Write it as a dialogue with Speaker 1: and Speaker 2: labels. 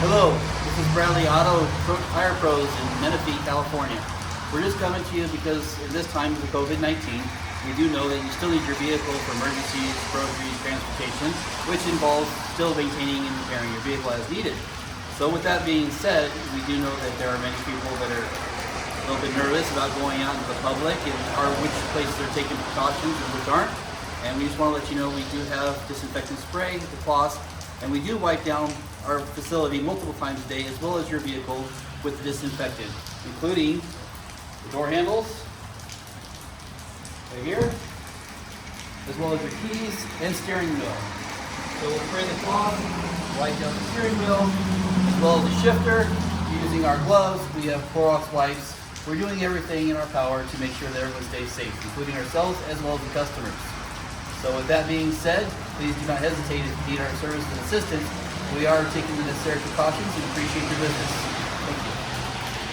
Speaker 1: Hello, this is Bradley Tire Pros in Menifee, California. We're just coming to you because in this time of the COVID-19, we do know that you still need your vehicle for emergencies, groceries, transportation, which involves still maintaining and repairing your vehicle as needed. So with that being said, we do know that there are many people that are a little bit nervous about going out into the public and which places are taking precautions and which aren't. And we just want to let you know we do have disinfectant spray, the cloths, and we do wipe down our facility multiple times a day, as well as your vehicle, with the disinfectant, including the door handles, right here, as well as your keys and steering wheel. So we'll spray the cloth, wipe down the steering wheel, as well as the shifter, using our gloves. We have Clorox wipes. We're doing everything in our power to make sure that everyone stays safe, including ourselves as well as the customers. So with that being said, please do not hesitate if you need our service and assistance. We are taking the necessary precautions and appreciate your business.